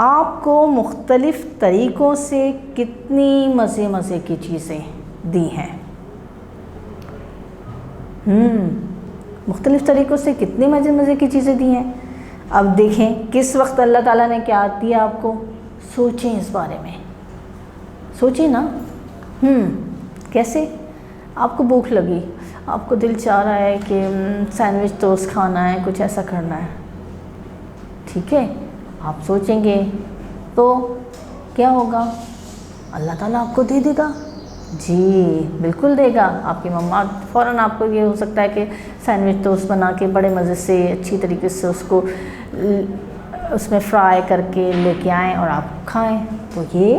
آپ کو مختلف طریقوں سے کتنی مزے کی چیزیں دی ہیں. مختلف طریقوں سے کتنی مزے کی چیزیں دی ہیں. اب دیکھیں کس وقت اللہ تعالیٰ نے کیا دیا آپ کو. سوچیں اس بارے میں, سوچیں نا. کیسے؟ آپ کو بھوک لگی, آپ کو دل چاہ رہا ہے کہ سینڈوچ ٹوسٹ کھانا ہے, کچھ ایسا کرنا ہے, ٹھیک ہے. آپ سوچیں گے تو کیا ہوگا؟ اللہ تعالیٰ آپ کو دے دے گا. جی بالکل دے گا. آپ کی مما فوراً آپ کو یہ ہو سکتا ہے کہ سینڈوچ ٹوسٹ بنا کے بڑے مزے سے اچھی طریقے سے اس کو اس میں فرائی کر کے لے کے آئیں اور آپ کھائیں. تو یہ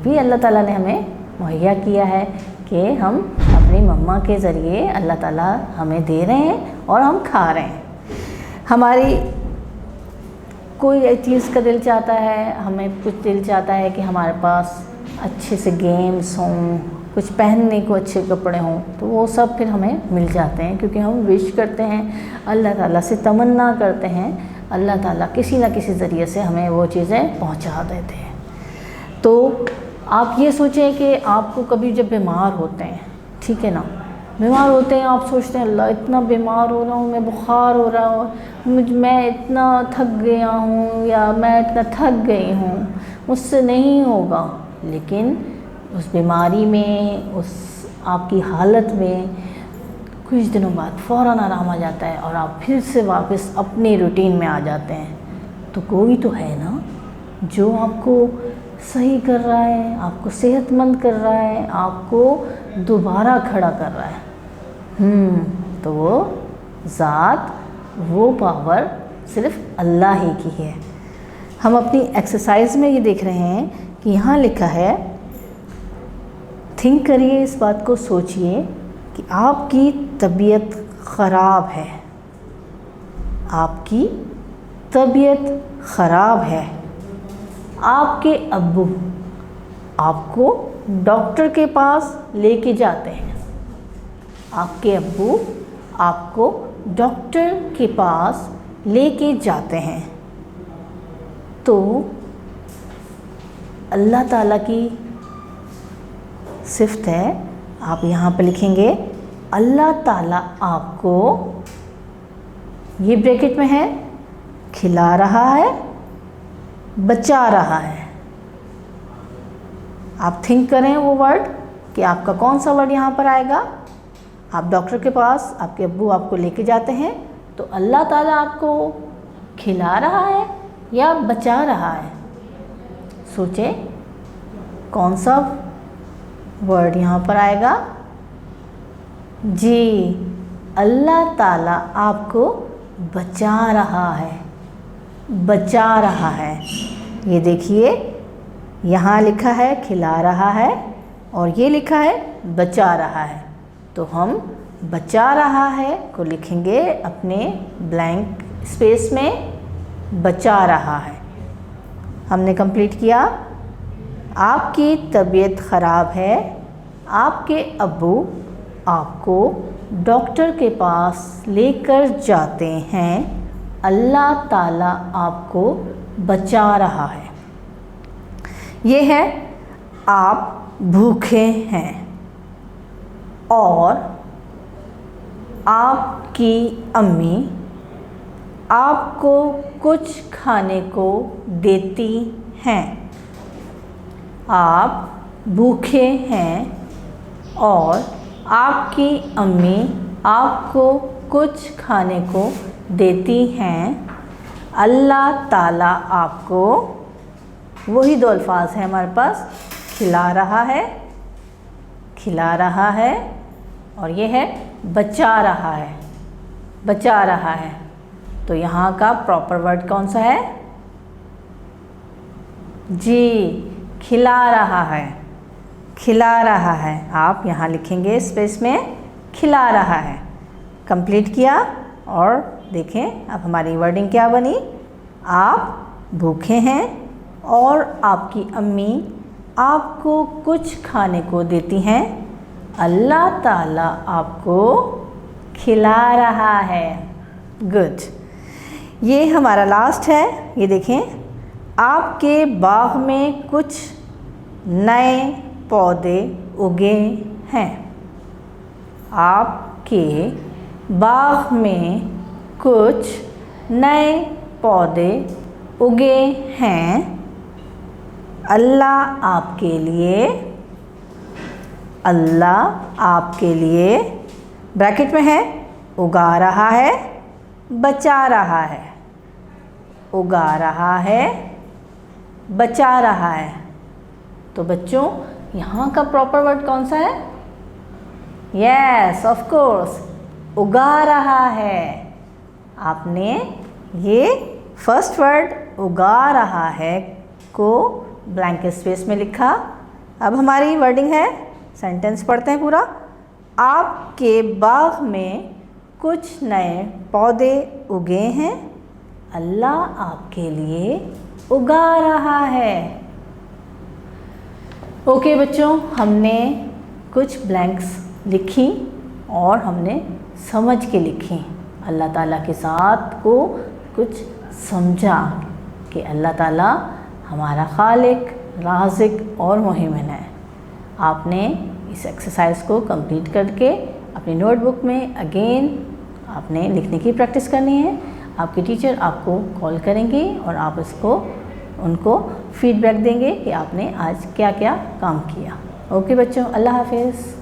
بھی اللہ تعالیٰ نے ہمیں مہیا کیا ہے کہ ہم اپنی مما کے ذریعے اللہ تعالیٰ ہمیں دے رہے ہیں اور ہم کھا رہے ہیں. ہماری کوئی چیز کا دل چاہتا ہے, ہمیں کچھ دل چاہتا ہے کہ ہمارے پاس اچھے سے گیمز ہوں, کچھ پہننے کو اچھے کپڑے ہوں, تو وہ سب پھر ہمیں مل جاتے ہیں کیونکہ ہم وش کرتے ہیں, اللہ تعالیٰ سے تمنا کرتے ہیں. اللہ تعالیٰ کسی نہ کسی ذریعے سے ہمیں وہ چیزیں پہنچا دیتے ہیں. تو آپ یہ سوچیں کہ آپ کو کبھی جب بیمار ہوتے ہیں, ٹھیک ہے نا, بیمار ہوتے ہیں, آپ سوچتے ہیں اللہ اتنا بیمار ہو رہا ہوں, میں بخار ہو رہا ہوں, میں اتنا تھک گیا ہوں یا میں اتنا تھک گئی ہوں, مجھ سے نہیں ہوگا. لیکن اس بیماری میں, اس آپ کی حالت میں کچھ دنوں بعد فوراً آرام آ جاتا ہے اور آپ پھر سے واپس اپنی روٹین میں آ جاتے ہیں. تو کوئی تو ہے نا جو آپ کو صحیح کر رہا ہے, آپ کو صحت مند کر رہا ہے, آپ کو دوبارہ کھڑا کر رہا ہے. تو وہ ذات, وہ پاور صرف اللہ ہی کی ہے. ہم اپنی ایکسرسائز میں یہ دیکھ رہے ہیں کہ یہاں لکھا ہے, تھنک کریے, اس بات کو سوچئے کہ آپ کی طبیعت خراب ہے, آپ کی طبیعت خراب ہے. آپ کے ابو آپ کو ڈاکٹر کے پاس لے کے جاتے ہیں, آپ کے ابو آپ کو ڈاکٹر کے پاس لے کے جاتے ہیں. تو اللہ تعالیٰ کی صفت ہے. آپ یہاں پہ لکھیں گے اللہ تعالیٰ آپ کو, یہ بریکٹ میں ہے, کھلا رہا ہے, بچا رہا ہے. آپ تھنک کریں وہ ورڈ کہ آپ کا کون سا ورڈ یہاں پر آئے گا. آپ ڈاکٹر کے پاس, آپ کے ابو آپ کو لے کے جاتے ہیں, تو اللہ تعالیٰ آپ کو کھلا رہا ہے یا بچا رہا ہے. سوچیں کون سا ورڈ یہاں پر آئے گا. جی اللہ تعالیٰ آپ کو بچا رہا ہے, بچا رہا ہے. یہ دیکھیے یہاں لکھا ہے کھلا رہا ہے اور یہ لکھا ہے بچا رہا ہے. تو ہم بچا رہا ہے کو لکھیں گے اپنے بلینک اسپیس میں, بچا رہا ہے. ہم نے کمپلیٹ کیا. آپ کی طبیعت خراب ہے, آپ کے ابو آپ کو ڈاکٹر کے پاس لے کر جاتے ہیں, اللہ تعالیٰ آپ کو بچا رہا ہے. یہ ہے آپ بھوکے ہیں اور آپ کی امی آپ کو کچھ کھانے کو دیتی ہیں. آپ بھوکے ہیں اور آپ کی امی آپ کو کچھ کھانے کو دیتی ہیں. اللہ تعالیٰ آپ کو, وہی دو الفاظ ہیں ہمارے پاس, کھلا رہا ہے, کھلا رہا ہے, اور یہ ہے بچا رہا ہے, بچا رہا ہے. تو یہاں کا پراپر ورڈ کون سا ہے؟ جی کھلا رہا ہے, کھلا رہا ہے. آپ یہاں لکھیں گے اسپیس میں کھلا رہا ہے. کمپلیٹ کیا اور دیکھیں اب ہماری ورڈنگ کیا بنی. آپ بھوکے ہیں اور آپ کی امی آپ کو کچھ کھانے کو دیتی ہیں, اللہ تعالیٰ آپ کو کھلا رہا ہے. گڈ. یہ ہمارا لاسٹ ہے. یہ دیکھیں آپ کے باغ میں کچھ نئے پودے اگے ہیں. آپ کے باغ میں کچھ نئے پودے اگے ہیں. اللہ آپ کے لیے بریکٹ میں ہے اگا رہا ہے بچا رہا ہے. اگا رہا ہے بچا رہا ہے. تو بچوں یہاں کا پراپر ورڈ کون سا ہے؟ یس آف کورس اگا رہا ہے. آپ نے یہ فرسٹ ورڈ اگا رہا ہے کو بلینک اسپیس میں لکھا. اب ہماری ورڈنگ ہے، سینٹنس پڑھتے ہیں پورا. آپ کے باغ میں کچھ نئے پودے اگے ہیں. اللہ آپ کے لیے اگا رہا ہے. اوکے بچوں، ہم نے کچھ بلینکس لکھی اور ہم نے سمجھ کے لکھی. اللہ تعالیٰ کے ساتھ کو کچھ سمجھا کہ اللہ تعالیٰ ہمارا خالق، رازق اور مہیمن ہے. آپ نے اس ایکسرسائز کو کمپلیٹ کر کے اپنی نوٹ بک میں اگین آپ نے لکھنے کی پریکٹس کرنی ہے. آپ کے ٹیچر آپ کو کال کریں گے اور آپ ان کو فیڈ بیک دیں گے کہ آپ نے آج کیا کیا کام کیا. اوکے بچوں، اللہ حافظ.